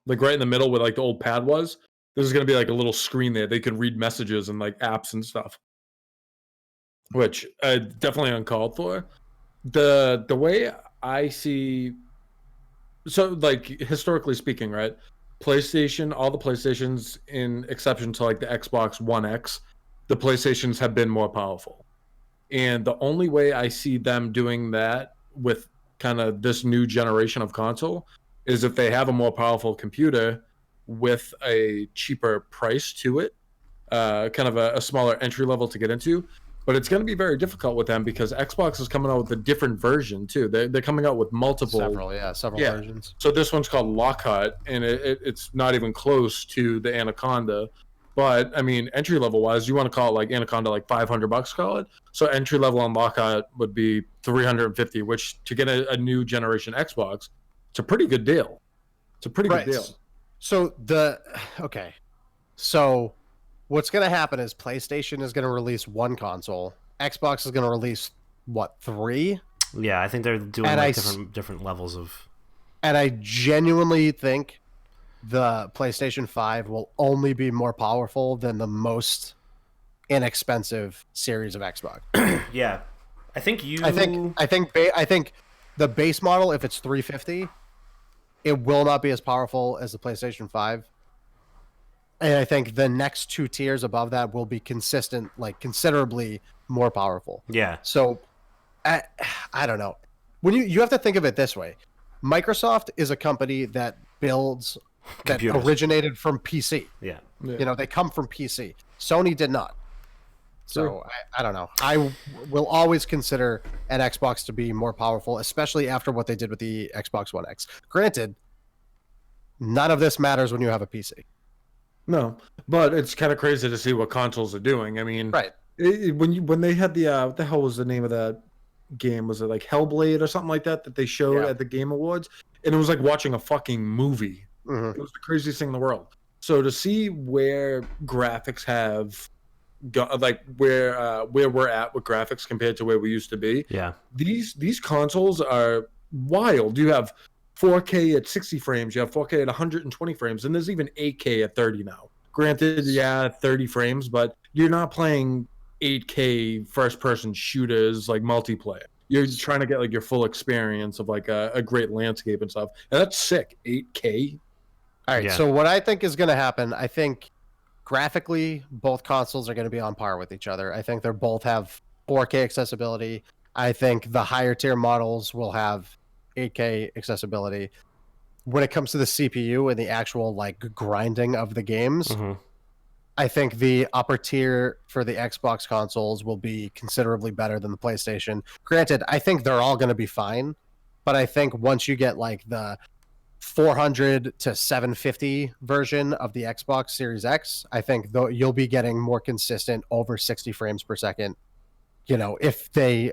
like right in the middle where like the old pad was. There's going to be like a little screen there. They can read messages and like apps and stuff, which definitely uncalled for. The way I see, so like historically speaking, right? PlayStation, all the PlayStations, in exception to like the Xbox One X, the PlayStations have been more powerful. And the only way I see them doing that with kind of this new generation of console is if they have a more powerful computer with a cheaper price to it, kind of a smaller entry level to get into. But it's going to be very difficult with them because Xbox is coming out with a different version too. They're coming out with several versions. So this one's called Lockhart, and it's not even close to the Anaconda. But I mean, entry level wise, you want to call it like Anaconda, like $500, call it. So entry level on Lockhart would be $350, which to get a new generation Xbox, it's a pretty good deal. It's a pretty good deal. So So what's going to happen is PlayStation is going to release one console. Xbox is going to release what, 3? Yeah, I think they're doing different levels of. And I genuinely think the PlayStation 5 will only be more powerful than the most inexpensive series of Xbox. Yeah, I think the base model, if it's $350, it will not be as powerful as the PlayStation 5. And I think the next 2 tiers above that will be consistent, like considerably more powerful. Yeah. So I don't know. When you have to think of it this way. Microsoft is a company that builds computers. That originated from PC. Yeah. You know, they come from PC. Sony did not. So I don't know. I will always consider an Xbox to be more powerful, especially after what they did with the Xbox One X. Granted, none of this matters when you have a PC. No, but it's kind of crazy to see what consoles are doing. I mean, right. When they had the what the hell was the name of that game? Was it like Hellblade or something like that they showed at the Game Awards? And it was like watching a fucking movie. It was the craziest thing in the world. So to see where graphics have like where we're at with graphics compared to where we used to be. Yeah. These consoles are wild. You have 4K at 60 frames, you have 4K at 120 frames, and there's even 8K at 30 now. Granted, 30 frames, but you're not playing 8K first-person shooters like multiplayer. You're just trying to get like your full experience of like a great landscape and stuff. And that's sick. 8K. All right. Yeah. So what I think is going to happen, I think graphically, both consoles are going to be on par with each other. I think they both have 4K accessibility. I think the higher tier models will have 8K accessibility. When it comes to the CPU and the actual like grinding of the games, I think the upper tier for the Xbox consoles will be considerably better than the PlayStation. Granted, I think they're all going to be fine, but I think once you get like the 400 to 750 version of the Xbox Series X, I think though you'll be getting more consistent over 60 frames per second, you know, if they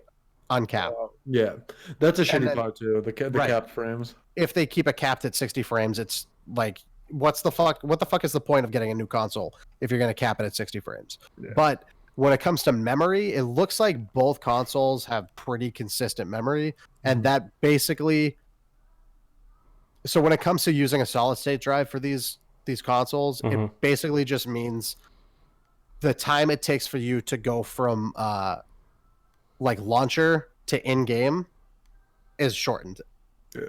uncap. Yeah, that's a shitty part too, the capped frames. If they keep it capped at 60 frames, it's like, what the fuck is the point of getting a new console if you're going to cap it at 60 frames? Yeah. But when it comes to memory, it looks like both consoles have pretty consistent memory, and that basically... So when it comes to using a solid state drive for these consoles, it basically just means the time it takes for you to go from like launcher to in-game is shortened.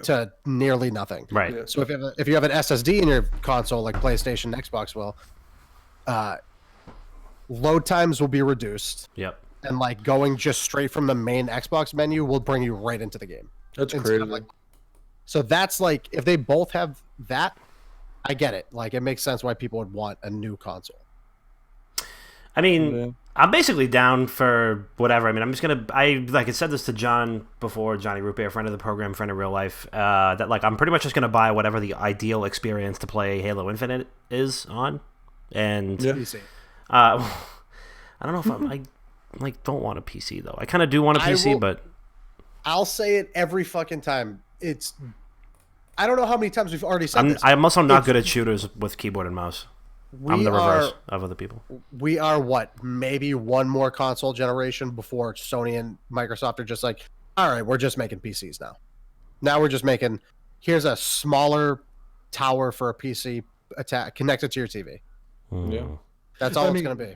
to nearly nothing. Right. Yeah. So if you have an SSD in your console, like PlayStation, Xbox will, load times will be reduced. Yep. And like going just straight from the main Xbox menu will bring you right into the game. That's Instead crazy. of, like, so that's like, if they both have that, I get it. Like, it makes sense why people would want a new console. I mean, Yeah. I'm basically down for whatever. I mean, I'm just gonna. I said this to John before, Johnny Root Beer, friend of the program, friend of real life. That like I'm pretty much just gonna buy whatever the ideal experience to play Halo Infinite is on, and Yeah. PC. I don't know if I like don't want a PC though. I kind of do want a PC, but I'll say it every fucking time. I don't know how many times we've already said this. I'm also not good at shooters with keyboard and mouse. I'm the reverse of other people. We are what, maybe one more console generation before Sony and Microsoft are just like, all right, we're just making PCs now. Now we're just making, here's a smaller tower for a PC connected to your TV. Yeah. That's all I it's mean, going to be.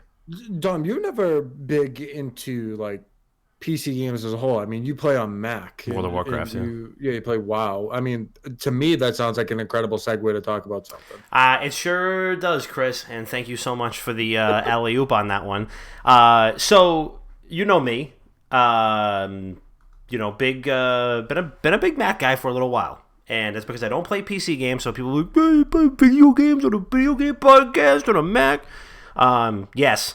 Dom, you're never big into like PC games as a whole. I mean, you play on Mac. World of Warcraft, you play WoW. I mean, to me, that sounds like an incredible segue to talk about something. It sure does, Chris, and thank you so much for the alley-oop on that one. So, you know me. Big been a big Mac guy for a little while. And it's because I don't play PC games, so people are like, hey, you play video games on a video game podcast on a Mac? Yes,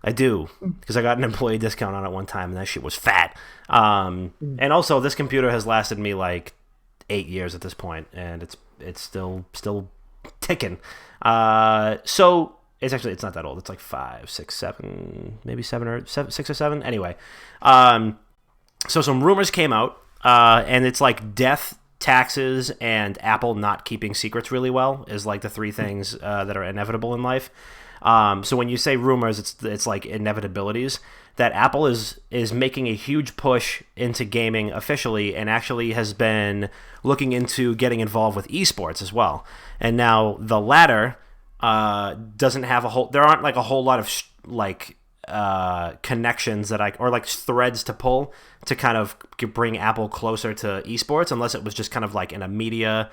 I do, because I got an employee discount on it one time, and that shit was fat. And also, this computer has lasted me like 8 years at this point, and it's still ticking. So it's not that old. It's like 5, 6, 7, maybe 6 or 7. Anyway, so some rumors came out, and it's like death, taxes, and Apple not keeping secrets really well is like the three things that are inevitable in life. So when you say rumors, it's like inevitabilities that Apple is making a huge push into gaming officially, and actually has been looking into getting involved with esports as well. And now the latter doesn't have there aren't like a whole lot of connections or like threads to pull to kind of bring Apple closer to esports, unless it was just kind of like in a media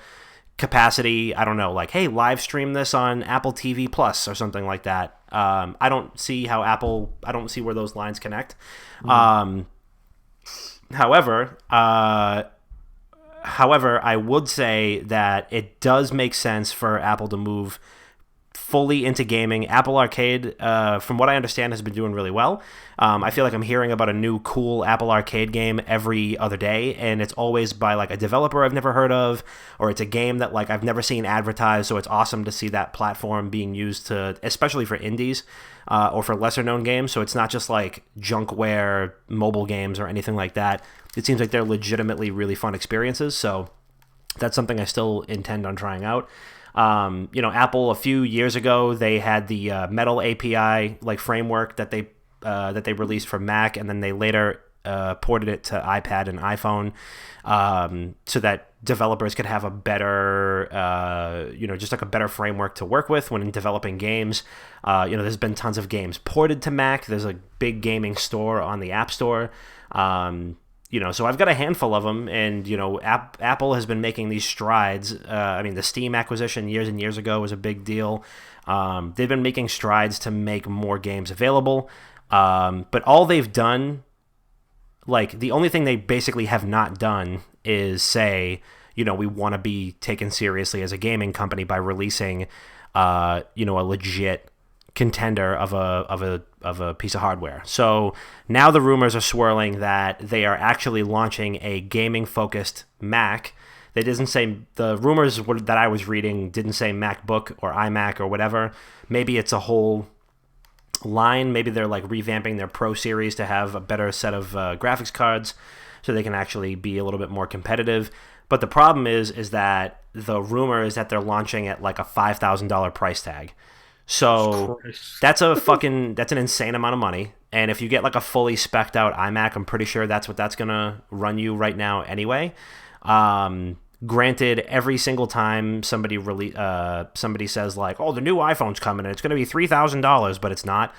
capacity. I don't know, like, hey, live stream this on Apple TV Plus or something like that. I don't see where those lines connect. However, I would say that it does make sense for Apple to move fully into gaming. Apple Arcade, from what I understand, has been doing really well. I feel like I'm hearing about a new cool Apple Arcade game every other day, and it's always by like a developer I've never heard of, or it's a game that like I've never seen advertised. So it's awesome to see that platform being used especially for indies or for lesser known games. So it's not just like junkware mobile games or anything like that. It seems like they're legitimately really fun experiences. So that's something I still intend on trying out. Apple a few years ago, they had the Metal API like framework that they released for Mac, and then they later ported it to iPad and iPhone, so that developers could have a better, just like a better framework to work with when developing games. There's been tons of games ported to Mac. There's a big gaming store on the App Store. So I've got a handful of them, and, Apple has been making these strides. The Steam acquisition years and years ago was a big deal. They've been making strides to make more games available. But all they've done, like, the only thing they basically have not done is say, we want to be taken seriously as a gaming company by releasing, a legit contender of a piece of hardware. So now the rumors are swirling that they are actually launching a gaming focused Mac. They didn't say, the rumors that I was reading didn't say MacBook or iMac or whatever. Maybe it's a whole line. Maybe they're like revamping their Pro series to have a better set of graphics cards so they can actually be a little bit more competitive. But the problem is that the rumor is that they're launching at like a $5,000 price tag. So that's an insane amount of money. And if you get like a fully spec'd out iMac, I'm pretty sure that's what that's going to run you right now anyway. Granted, every single time somebody says like, oh, the new iPhone's coming and it's going to be $3,000, but it's not.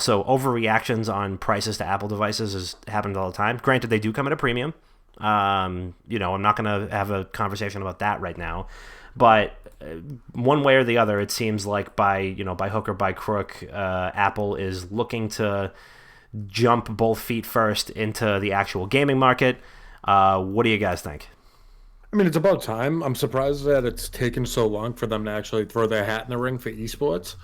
So overreactions on prices to Apple devices has happened all the time. Granted, they do come at a premium. You know, I'm not going to have a conversation about that right now, but one way or the other, it seems like by hook or by crook, Apple is looking to jump both feet first into the actual gaming market. What do you guys think? I mean, it's about time. I'm surprised that it's taken so long for them to actually throw their hat in the ring for esports.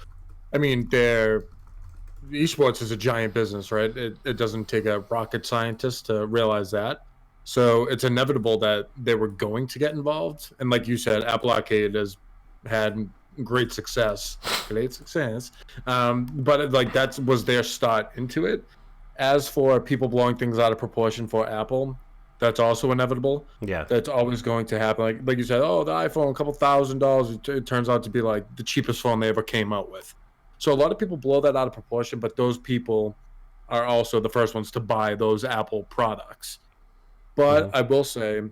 I mean, esports is a giant business, right? It doesn't take a rocket scientist to realize that. So it's inevitable that they were going to get involved. And like you said, Apple Arcade has had great success. But like that was their start into it. As for people blowing things out of proportion for Apple, that's also inevitable. Yeah. That's always going to happen. Like you said, oh, the iPhone, a couple $1,000. It turns out to be like the cheapest phone they ever came out with. So a lot of people blow that out of proportion, but those people are also the first ones to buy those Apple products. But I will say,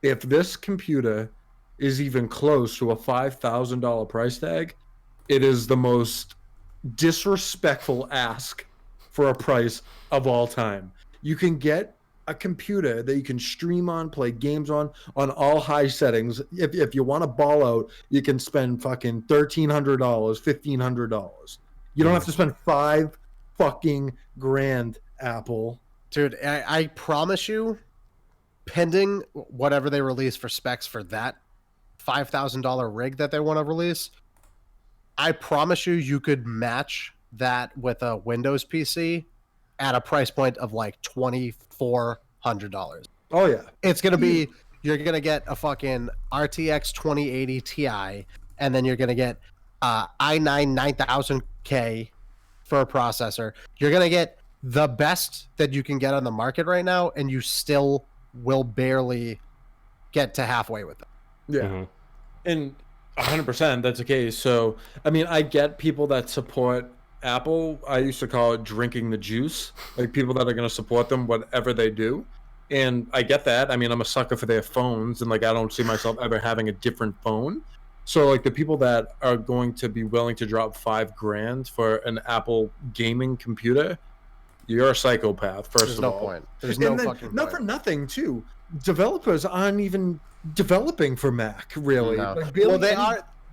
if this computer is even close to a $5,000 price tag, it is the most disrespectful ask for a price of all time. You can get a computer that you can stream on, play games on all high settings. If you want to ball out, you can spend fucking $1,300, $1,500. You don't have to spend $5 fucking grand, Apple. Dude, I promise you, pending whatever they release for specs for that $5,000 rig that they want to release, I promise you could match that with a Windows PC at a price point of like $2,400. Oh yeah, it's gonna be, you're gonna get a fucking RTX 2080 Ti, and then you're gonna get i9 9000K for a processor. You're gonna get the best that you can get on the market right now, and you still will barely get to halfway with it. Yeah, and 100% that's the case. So I mean, I get people that support Apple. I used to call it drinking the juice, like people that are going to support them whatever they do, and I get that. I mean, I'm a sucker for their phones, and like I don't see myself ever having a different phone. So like the people that are going to be willing to drop $5 grand for an Apple gaming computer, you're a psychopath. First of all, point. There's no fucking point. Not for nothing too. Developers aren't even developing for Mac, really. No. Like, well,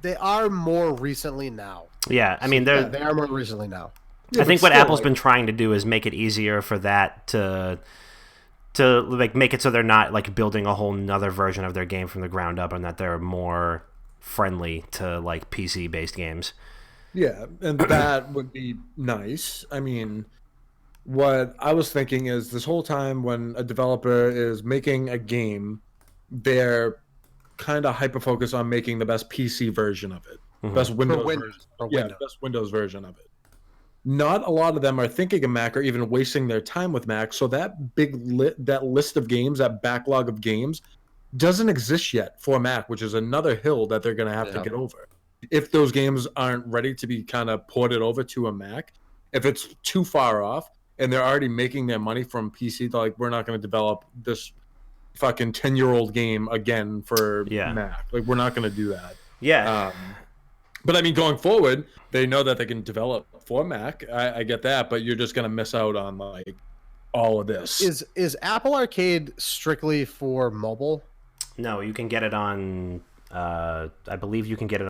they are more recently now. Yeah, I mean, they are more recently now. I think what Apple's been trying to do is make it easier for that to like make it so they're not like building a whole nother version of their game from the ground up, and that they're more friendly to like PC based games. Yeah, and that would be nice. I mean, what I was thinking is this whole time when a developer is making a game, they're kind of hyper focused on making the best PC version of it. Best Windows version. Yeah, best Windows version of it. Not a lot of them are thinking of Mac or even wasting their time with Mac. So that that list of games, that backlog of games, doesn't exist yet for Mac, which is another hill that they're going to have to get over. If those games aren't ready to be kind of ported over to a Mac, if it's too far off and they're already making their money from PC, they're like, we're not going to develop this fucking 10-year-old game again for Mac. Like, we're not going to do that. Yeah. But I mean, going forward, they know that they can develop for Mac. I get that, but you're just going to miss out on like all of this. Is Apple Arcade strictly for mobile? No, you can get it on. I believe you can get it